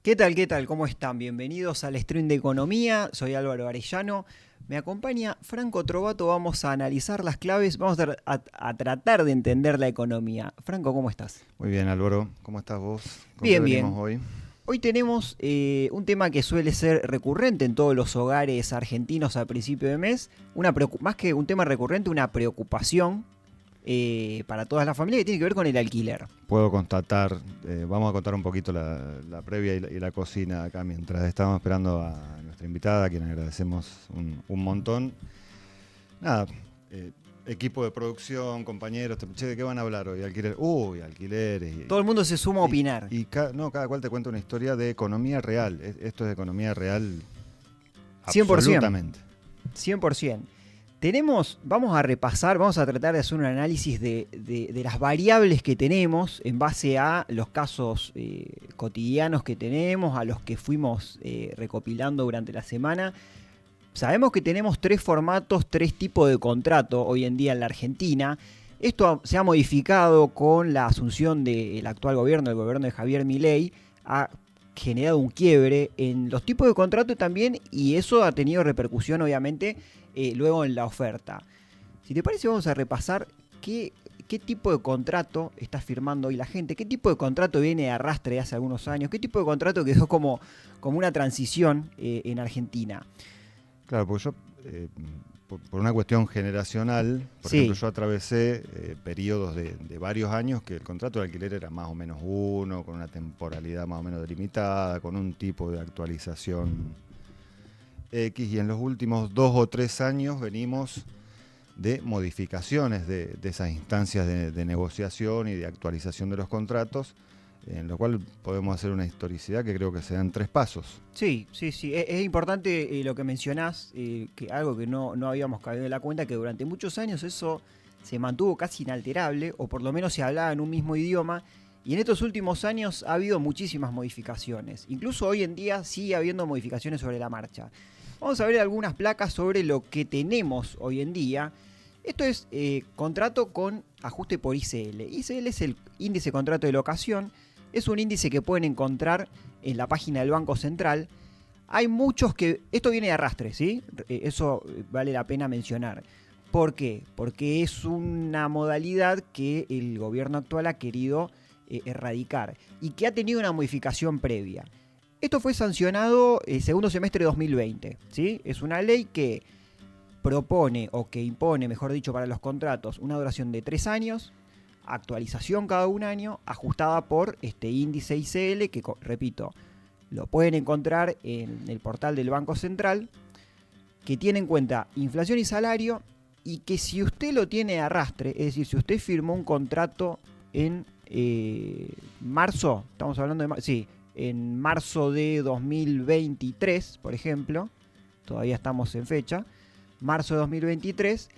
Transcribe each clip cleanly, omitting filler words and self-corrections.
¿Qué tal? ¿Qué tal? ¿Cómo están? Bienvenidos al Stream de Economía. Soy Álvaro Arellano. Me acompaña Franco Trovato. Vamos a analizar las claves. Vamos a tratar de entender la economía. Franco, ¿cómo estás? Muy bien, Álvaro. ¿Cómo estás vos? ¿Con qué Bien, venimos bien. hoy? Hoy tenemos un tema que suele ser recurrente en todos los hogares argentinos a principio de mes. Más que un tema recurrente, una preocupación para todas las familias que tiene que ver con el alquiler. Puedo constatar, vamos a contar un poquito la previa y la cocina acá mientras estamos esperando a nuestra invitada, a quien agradecemos un montón. Nada, eh, equipo de producción, compañeros, che, ¿de qué van a hablar hoy? Alquiler. Uy, alquileres. Todo el mundo se suma a opinar. No, cada cual te cuenta una historia de economía real. Esto es economía real 100%. absolutamente. 100%. Vamos a repasar, vamos a tratar de hacer un análisis de las variables que tenemos en base a los casos cotidianos que tenemos, a los que fuimos recopilando durante la semana. Sabemos que tenemos tres formatos, tres tipos de contrato hoy en día en la Argentina. Esto se ha modificado con la asunción del actual gobierno, el gobierno de Javier Milei. Ha generado un quiebre en los tipos de contrato también, y eso ha tenido repercusión obviamente luego en la oferta. Si te parece, vamos a repasar qué tipo de contrato está firmando hoy la gente, qué tipo de contrato viene de arrastre de hace algunos años, qué tipo de contrato quedó como una transición en Argentina. Claro, porque yo, por una cuestión generacional, por ejemplo, yo atravesé periodos de varios años que el contrato de alquiler era más o menos uno, con una temporalidad más o menos delimitada, con un tipo de actualización X, y en los últimos 2 o 3 años venimos de modificaciones de esas instancias de negociación y de actualización de los contratos, en lo cual podemos hacer una historicidad que creo que se da en 3 pasos. Sí. Es importante lo que mencionás, que algo que no habíamos caído en la cuenta, que durante muchos años eso se mantuvo casi inalterable, o por lo menos se hablaba en un mismo idioma, y en estos últimos años ha habido muchísimas modificaciones. Incluso hoy en día sigue habiendo modificaciones sobre la marcha. Vamos a ver algunas placas sobre lo que tenemos hoy en día. Esto es contrato con ajuste por ICL. ICL es el índice de contrato de locación. Es un índice que pueden encontrar en la página del Banco Central. Hay muchos que... Esto viene de arrastre, ¿sí? Eso vale la pena mencionar. ¿Por qué? Porque es una modalidad que el gobierno actual ha querido erradicar y que ha tenido una modificación previa. Esto fue sancionado el segundo semestre de 2020, ¿sí? Es una ley que propone, o que impone, mejor dicho, para los contratos una duración de 3 años, actualización cada un año, ajustada por este índice ICL, que, repito, lo pueden encontrar en el portal del Banco Central, que tiene en cuenta inflación y salario, y que si usted lo tiene de arrastre, es decir, si usted firmó un contrato en marzo, estamos hablando de... Sí, en marzo de 2023, por ejemplo, todavía estamos en fecha, marzo de 2023,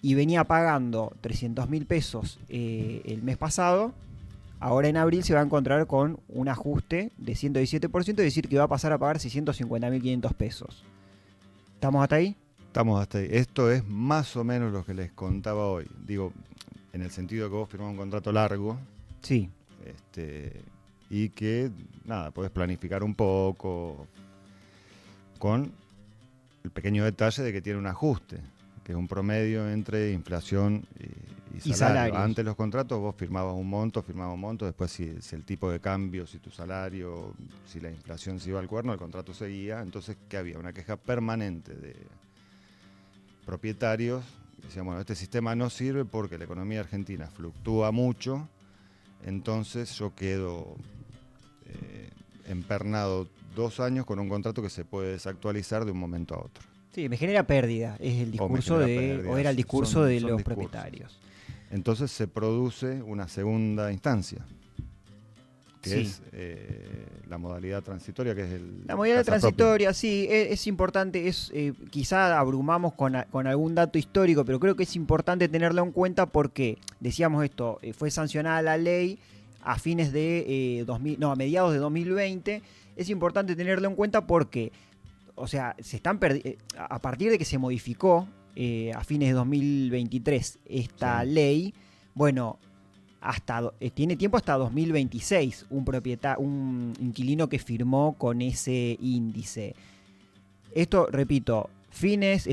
y venía pagando 300.000 pesos el mes pasado, ahora en abril se va a encontrar con un ajuste de 117%, es decir, que va a pasar a pagar 650.500 pesos. ¿Estamos hasta ahí? Estamos hasta ahí. Esto es más o menos lo que les contaba hoy. Digo, en el sentido de que vos firmás un contrato largo. Sí. Y que, nada, podés planificar un poco con el pequeño detalle de que tiene un ajuste, que es un promedio entre inflación y salario. Antes los contratos vos firmabas un monto, después si el tipo de cambio, si tu salario, si la inflación se iba al cuerno, el contrato seguía. Entonces, ¿qué había? Una queja permanente de propietarios que decían, bueno, este sistema no sirve porque la economía argentina fluctúa mucho, entonces yo quedo empernado 2 años con un contrato que se puede desactualizar de un momento a otro. Sí, me genera pérdida, es el discurso o era el discurso de los propietarios. Entonces se produce una segunda instancia, que es la modalidad transitoria, que es la modalidad transitoria, sí, es importante, quizá abrumamos con algún dato histórico, pero creo que es importante tenerlo en cuenta porque, decíamos esto, fue sancionada la ley a mediados de 2020. Es importante tenerlo en cuenta porque, o sea, a partir de que se modificó a fines de 2023 esta ley, bueno, tiene tiempo hasta 2026 un inquilino que firmó con ese índice. Esto, repito,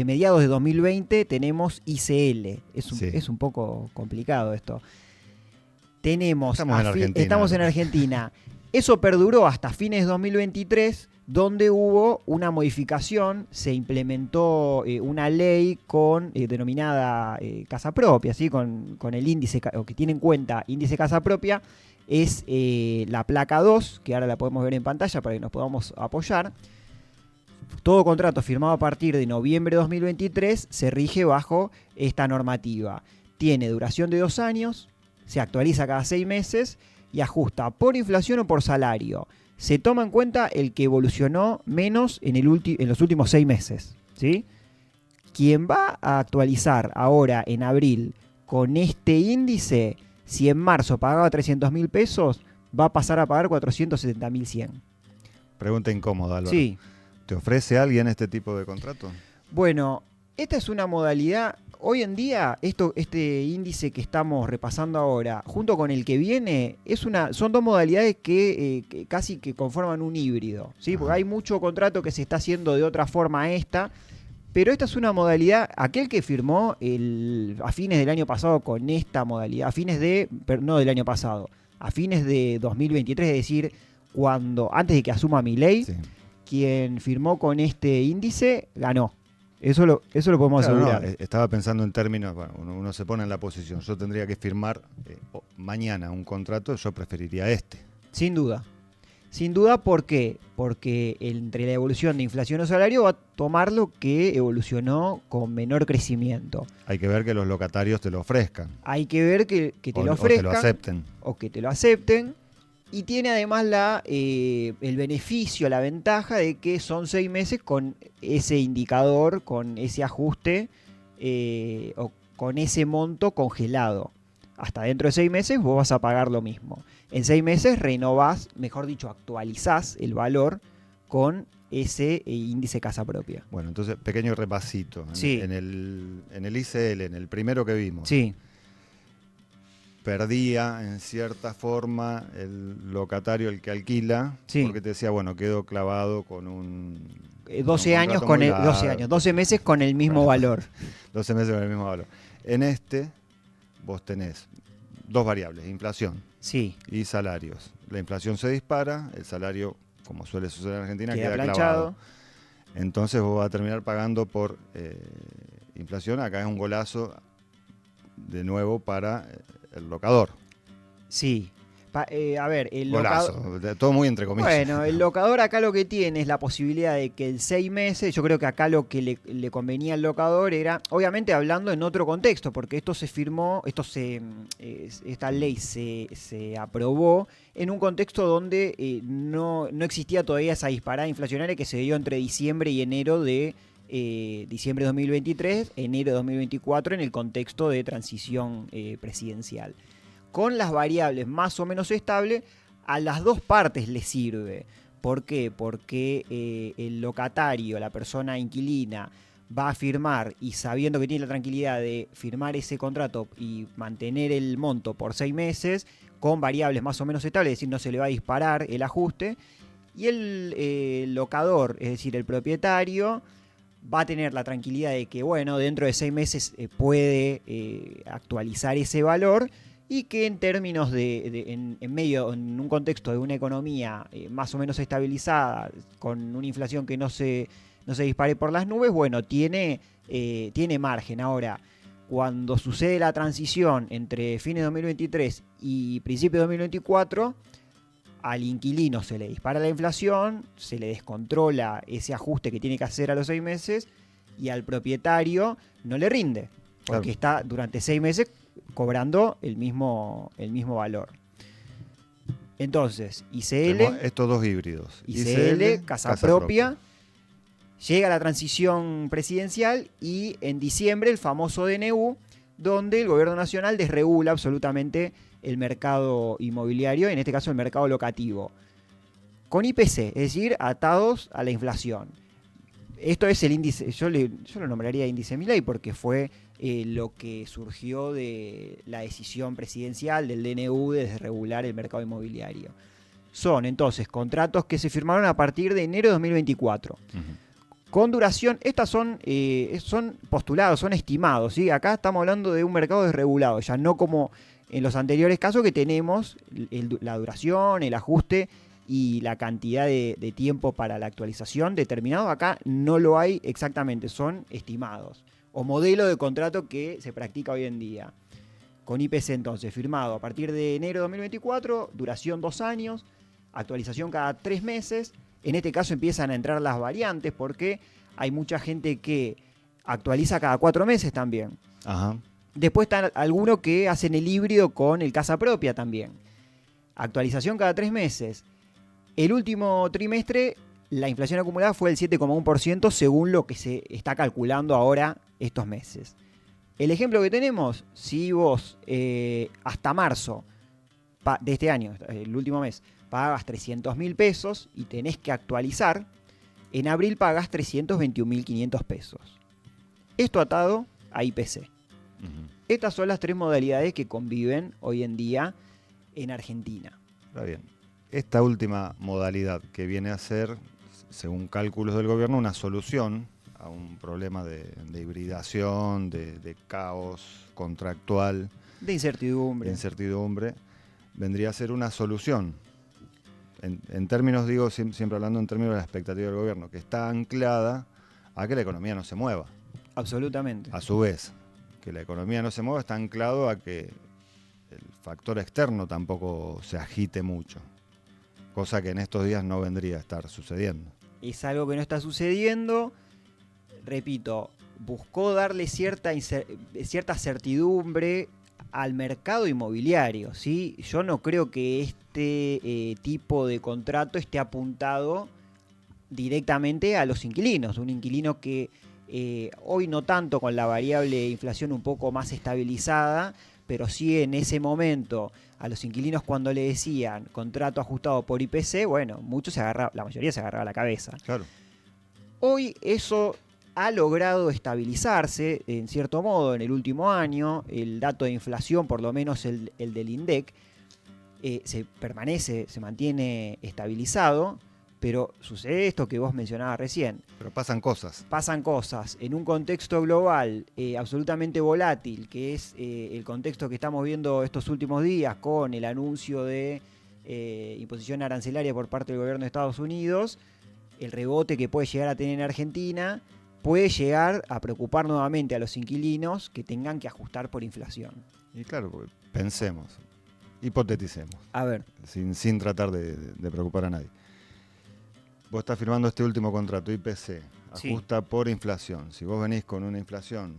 mediados de 2020 tenemos ICL. Es un poco complicado esto. Estamos en Argentina. Eso perduró hasta fines de 2023, donde hubo una modificación, se implementó una ley denominada casa propia, ¿sí? Con el índice, o que tiene en cuenta índice casa propia, es la placa 2, que ahora la podemos ver en pantalla para que nos podamos apoyar. Todo contrato firmado a partir de noviembre de 2023 se rige bajo esta normativa. Tiene duración de 2 años, se actualiza cada 6 meses y ajusta por inflación o por salario. Se toma en cuenta el que evolucionó menos en los últimos 6 meses, ¿sí? Quien va a actualizar ahora en abril con este índice, si en marzo pagaba 300.000 pesos, va a pasar a pagar 470.100. Pregunta incómoda, Álvaro. Sí. ¿Te ofrece alguien este tipo de contrato? Bueno, esta es una modalidad. Hoy en día, este índice que estamos repasando ahora, junto con el que viene, son dos modalidades que casi que conforman un híbrido, ¿sí? Porque hay mucho contrato que se está haciendo de otra forma a esta, pero esta es una modalidad. Aquel que firmó a fines del año pasado con esta modalidad, no del año pasado, a fines de 2023, es decir, antes de que asuma Milei, sí, quien firmó con este índice ganó. Eso lo podemos asegurar. No, estaba pensando en términos, bueno, uno se pone en la posición. Yo tendría que firmar mañana un contrato, yo preferiría este. Sin duda. Sin duda, ¿por qué? Porque entre la evolución de inflación o salario va a tomar lo que evolucionó con menor crecimiento. Hay que ver que los locatarios te lo ofrezcan. Hay que ver que te lo ofrezcan. O te lo acepten. O que te lo acepten. Y tiene además el beneficio, la ventaja de que son 6 meses con ese indicador, con ese ajuste o con ese monto congelado. Hasta dentro de 6 meses vos vas a pagar lo mismo. En 6 meses renovás, mejor dicho, actualizás el valor con ese índice casa propia. Bueno, entonces, pequeño repasito. Sí. En el ICL, en el primero que vimos. Sí. Perdía en cierta forma el locatario, el que alquila, sí, porque te decía, bueno, quedo clavado con un 12 años con 12 meses con el mismo valor. 12 meses con el mismo valor. En este vos tenés dos variables, inflación, sí, y salarios. La inflación se dispara, el salario, como suele suceder en Argentina, queda clavado. Entonces vos vas a terminar pagando por inflación. Acá es un golazo de nuevo para el locador. Sí. A ver, el golazo, todo muy entre comillas. Bueno, el locador acá lo que tiene es la posibilidad de que en 6 meses, yo creo que acá lo que le convenía al locador era, obviamente hablando en otro contexto, porque esta ley se aprobó en un contexto donde no existía todavía esa disparada inflacionaria que se dio entre diciembre y enero de diciembre de 2023, enero de 2024, en el contexto de transición presidencial. Con las variables más o menos estables, a las dos partes les sirve. ¿Por qué? Porque el locatario, la persona inquilina, va a firmar y sabiendo que tiene la tranquilidad de firmar ese contrato y mantener el monto por 6 meses, con variables más o menos estables, es decir, no se le va a disparar el ajuste. Y el locador, es decir, el propietario, va a tener la tranquilidad de que, bueno, dentro de 6 meses puede actualizar ese valor y que en términos en un contexto de una economía más o menos estabilizada, con una inflación que no se dispare por las nubes, bueno, tiene margen. Ahora, cuando sucede la transición entre fines de 2023 y principios de 2024, al inquilino se le dispara la inflación, se le descontrola ese ajuste que tiene que hacer a los 6 meses y al propietario no le rinde, porque está durante 6 meses cobrando el mismo valor. Entonces, ICL... Tenemos estos dos híbridos. ICL, casa propia. Llega la transición presidencial y en diciembre el famoso DNU, donde el gobierno nacional desregula absolutamente el mercado inmobiliario, en este caso el mercado locativo, con IPC, es decir, atados a la inflación. Esto es el índice, yo lo nombraría índice Milei porque fue lo que surgió de la decisión presidencial del DNU de desregular el mercado inmobiliario. Son entonces contratos que se firmaron a partir de enero de 2024. Con duración, estas son postulados, son estimados, ¿sí? Acá estamos hablando de un mercado desregulado, ya no como en los anteriores casos que tenemos la duración, el ajuste y la cantidad de tiempo para la actualización determinado. Acá no lo hay exactamente, son estimados o modelo de contrato que se practica hoy en día. Con IPC entonces, firmado a partir de enero de 2024, duración 2 años, actualización cada 3 meses. En este caso empiezan a entrar las variantes porque hay mucha gente que actualiza cada 4 meses también. Ajá. Después están algunos que hacen el híbrido con el casa propia también. Actualización cada 3 meses. El último trimestre, la inflación acumulada fue del 7,1% según lo que se está calculando ahora estos meses. El ejemplo que tenemos, si vos hasta marzo de este año, el último mes, pagas 300.000 pesos y tenés que actualizar, en abril pagas 321.500 pesos. Esto atado a IPC. Estas son las 3 modalidades que conviven hoy en día en Argentina. Está bien. Esta última modalidad que viene a ser, según cálculos del gobierno, una solución a un problema de hibridación, de caos contractual. De incertidumbre. Vendría a ser una solución. En términos, digo, siempre hablando en términos de la expectativa del gobierno, que está anclada a que la economía no se mueva. Absolutamente. A su vez, que la economía no se mueva está anclado a que el factor externo tampoco se agite mucho. Cosa que en estos días no vendría a estar sucediendo. Es algo que no está sucediendo. Repito, buscó darle cierta certidumbre al mercado inmobiliario, ¿sí? Yo no creo que este tipo de contrato esté apuntado directamente a los inquilinos. Un inquilino que hoy no tanto, con la variable inflación un poco más estabilizada, pero sí en ese momento a los inquilinos cuando le decían contrato ajustado por IPC, bueno, la mayoría se agarraba la cabeza. Claro. Hoy eso ha logrado estabilizarse en cierto modo en el último año. El dato de inflación, por lo menos el del INDEC, se mantiene estabilizado, pero sucede esto que vos mencionabas recién. Pero pasan cosas. Pasan cosas en un contexto global absolutamente volátil, que es el contexto que estamos viendo estos últimos días con el anuncio de imposición arancelaria por parte del gobierno de Estados Unidos. El rebote que puede llegar a tener en Argentina puede llegar a preocupar nuevamente a los inquilinos que tengan que ajustar por inflación. Y claro, pensemos, hipoteticemos. A ver. Sin tratar de preocupar a nadie. Vos estás firmando este último contrato, IPC, ajusta por inflación. Si vos venís con una inflación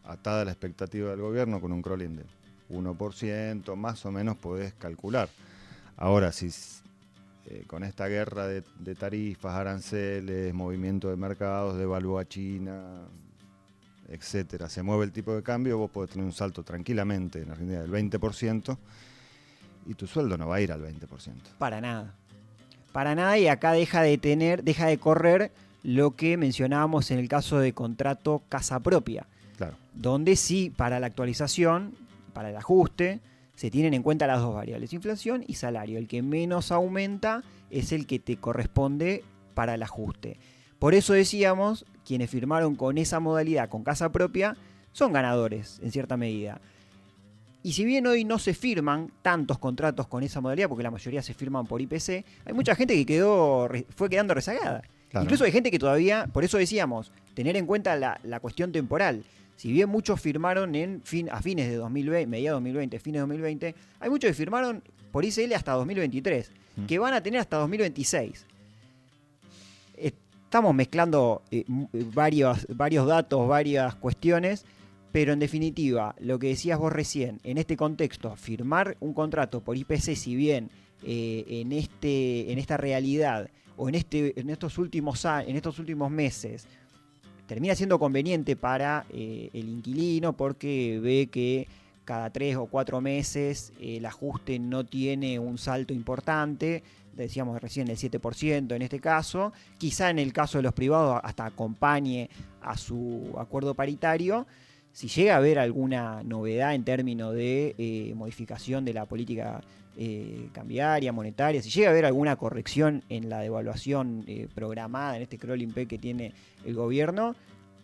atada a la expectativa del gobierno, con un crawling de 1%, más o menos podés calcular. Ahora, si con esta guerra de tarifas, aranceles, movimiento de mercados, devalúa China, etcétera, se mueve el tipo de cambio, vos podés tener un salto tranquilamente en Argentina del 20% y tu sueldo no va a ir al 20%. Para nada, y acá deja de correr lo que mencionábamos en el caso de contrato casa propia. Claro. Donde sí, para la actualización, para el ajuste, se tienen en cuenta las dos variables, inflación y salario. El que menos aumenta es el que te corresponde para el ajuste. Por eso decíamos, quienes firmaron con esa modalidad, con casa propia, son ganadores en cierta medida. Y si bien hoy no se firman tantos contratos con esa modalidad, porque la mayoría se firman por IPC, hay mucha gente que fue quedando rezagada. Claro. Incluso hay gente que todavía, por eso decíamos, tener en cuenta la cuestión temporal. Si bien muchos firmaron a fines de 2020, mediados de 2020, fines de 2020, hay muchos que firmaron por ICL hasta 2023, que van a tener hasta 2026. Estamos mezclando varios datos, varias cuestiones, pero en definitiva, lo que decías vos recién, en este contexto, firmar un contrato por IPC, si bien en esta realidad o en estos últimos meses termina siendo conveniente para el inquilino porque ve que cada 3 o 4 meses el ajuste no tiene un salto importante, decíamos recién el 7% en este caso, quizá en el caso de los privados hasta acompañe a su acuerdo paritario. Si llega a haber alguna novedad en términos de modificación de la política cambiaria, monetaria, si llega a haber alguna corrección en la devaluación programada, en este crawling peg que tiene el gobierno,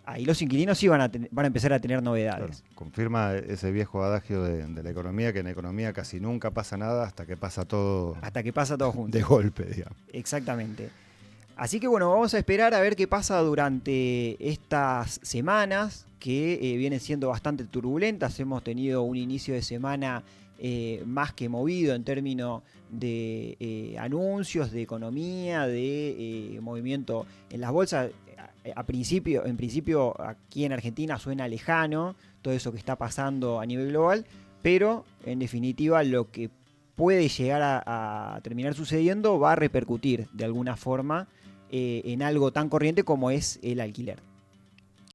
ahí los inquilinos sí van a empezar a tener novedades. Claro, confirma ese viejo adagio de la economía, que en economía casi nunca pasa nada hasta que pasa todo. Hasta que pasa todo junto. De golpe, digamos. Exactamente. Así que bueno, vamos a esperar a ver qué pasa durante estas semanas, que vienen siendo bastante turbulentas. Hemos tenido un inicio de semana más que movido en términos de anuncios, de economía, de movimiento en las bolsas. En principio aquí en Argentina suena lejano todo eso que está pasando a nivel global, pero en definitiva lo que puede llegar a terminar sucediendo va a repercutir de alguna forma en algo tan corriente como es el alquiler.